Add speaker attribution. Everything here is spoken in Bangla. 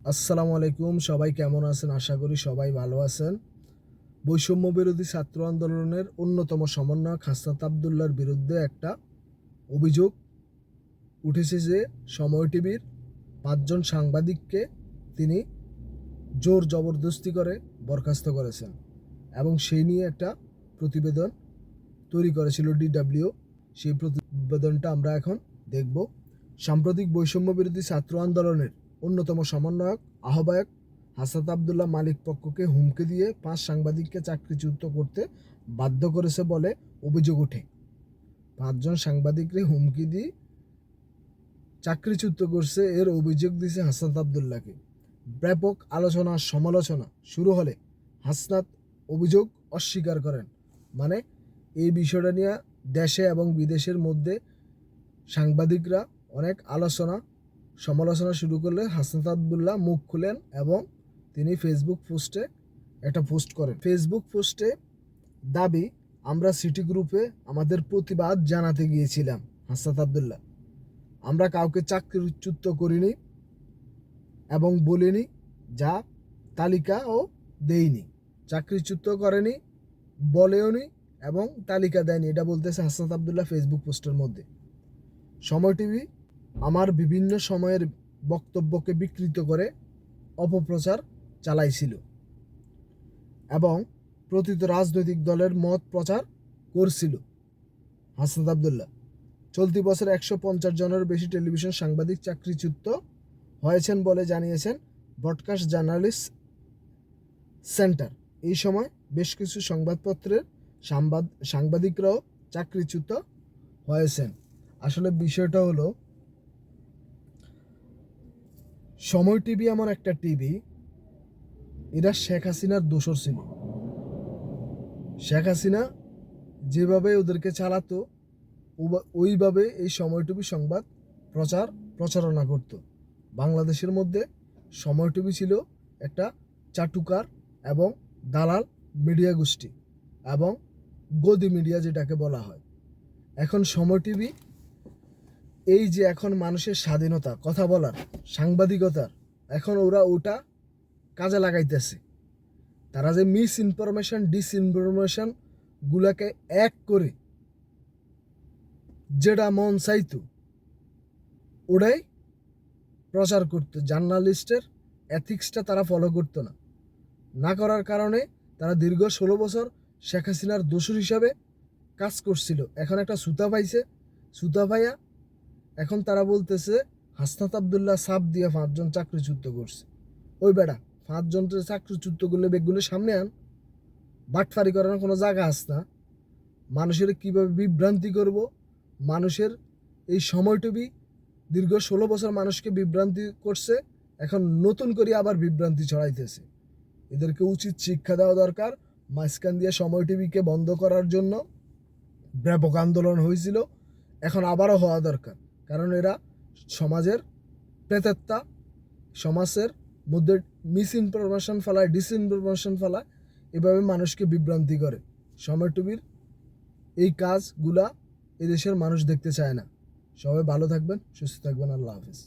Speaker 1: আসসালামু আলাইকুম, সবাই কেমন আছেন? আশা করি সবাই ভালো আছেন। বৈষম্য বিরোধী ছাত্র আন্দোলনের অন্যতম সমন্বয়ক হাসনাত আবদুল্লাহর বিরুদ্ধে একটা অভিযোগ উঠেছে যে সময় টিভির 5 জন সাংবাদিককে তিনি জোর জবরদস্তি করে বরখাস্ত করেছেন এবং সেই নিয়ে একটা প্রতিবেদন তৈরি করেছিল ডিডব্লিউ। সেই প্রতিবেদনটা আমরা এখন দেখব। সাম্প্রতিক বৈষম্য বিরোধী ছাত্র আন্দোলনের অন্যতম সমন্বয়ক আহ্বায়ক হাসনাত আবদুল্লাহ মালিক পক্ষকে হুমকি দিয়ে 5 সাংবাদিককে চাকরিচ্যুত করতে বাধ্য করেছে বলে অভিযোগ ওঠে। 5 জন সাংবাদিককে হুমকি দিয়ে চাকরিচ্যুত করছে, এর অভিযোগ দিয়েছে হাসনাত আবদুল্লাহকে। ব্যাপক আলোচনা সমালোচনা শুরু হলে হাসনাত অভিযোগ অস্বীকার করেন। মানে এই বিষয়টা নিয়ে দেশে এবং বিদেশের মধ্যে সাংবাদিকরা অনেক আলোচনা সমালোচনা শুরু করলে হাসনাত আবদুল্লাহ মুখ খুলেন এবং তিনি ফেসবুক পোস্টে একটা পোস্ট করেন। ফেসবুক পোস্টে দাবি, আমরা সিটি গ্রুপে আমাদের প্রতিবাদ জানাতে গিয়েছিলাম। হাসনাত আবদুল্লাহ, আমরা কাউকে চাকরিচ্যুত করিনি এবং বলিনি, যা তালিকাও দেইনি। চাকরিচ্যুত করেনি, বলেওনি এবং তালিকা দেয়নি, এটা বলতেছে হাসনাত আবদুল্লাহ ফেসবুক পোস্টের মধ্যে। সময় টিভি আমার বিভিন্ন সময়ের বক্তব্যকে বিকৃত করে অপপ্রচার চালাইছিল এবং প্রতিটি রাজনৈতিক দলের মত প্রচার করছিল। হাসনাত আবদুল্লাহ চলতি বছর 150 জনের বেশি টেলিভিশন সাংবাদিক চাকরিচ্যুত হয়েছেন বলে জানিয়েছেন ব্রডকাস্ট জার্নালিস্ট সেন্টার। এই সময় বেশ কিছু সংবাদপত্রের সাংবাদিকরাও চাকরিচ্যুত হয়েছেন। আসলে বিষয়টা হলো, সময় টিভি এমন একটা টিভি, এরা শেখ হাসিনার দোসর ছিল। শেখ হাসিনা যেভাবে ওদেরকে চালাতো ওইভাবে এই সময় টিভি সংবাদ প্রচারণা করত। বাংলাদেশের মধ্যে সময় টিভি ছিল একটা চাটুকার এবং দালাল মিডিয়া গোষ্ঠী এবং গদি মিডিয়া যেটাকে বলা হয়। এখন সময় টিভি এই যে এখন মানুষের স্বাধীনতা, কথা বলার, সাংবাদিকতার, এখন ওরা ওটা কাজে লাগাইতেছে। তারা যে মিস ইনফরমেশন ডিসইনফরমেশন গুলাকে এক করে যেটা মন চাইতো ওটাই প্রচার করতো। জার্নালিস্টের এথিক্সটা তারা ফলো করতো না করার কারণে তারা দীর্ঘ 16 বছর শেখ হাসিনার দোসর হিসাবে কাজ করছিল। এখন একটা সুতা পাইছে, সুতা পাইয়া এখন তারা বলতেছে হাসনাত আবদুল্লাহ সাপ দিয়ে 5 জন চাকরিচ্যুত করছে। ওই বেটা, 5 জন চাকরিচ্যুত করলে বেগগুলো সামনে আন। বাটফারি করার কোনো জায়গা আস না। মানুষের কীভাবে বিভ্রান্তি করব, মানুষের এই সময়টুকু দীর্ঘ 16 বছর মানুষকে বিভ্রান্তি করছে, এখন নতুন করে আবার বিভ্রান্তি ছড়াইতেছে। এদেরকে উচিত শিক্ষা দেওয়া দরকার। মাঝখান দিয়ে সময় টিভিকে বন্ধ করার জন্য ব্যাপক আন্দোলন হয়েছিল, এখন আবারও হওয়া দরকার। কারণ এরা সমাজের প্রেতাত্মা, সমাজের মধ্যে মিস ইনফরমেশন ফেলায়, ডিসইনফরমেশন ফেলায়, এভাবে মানুষকে বিভ্রান্তি করে। সময় টিভির এই কাজগুলা এদেশের মানুষ দেখতে চায় না। সবাই ভালো থাকবেন, সুস্থ থাকবেন। আল্লাহ হাফিজ।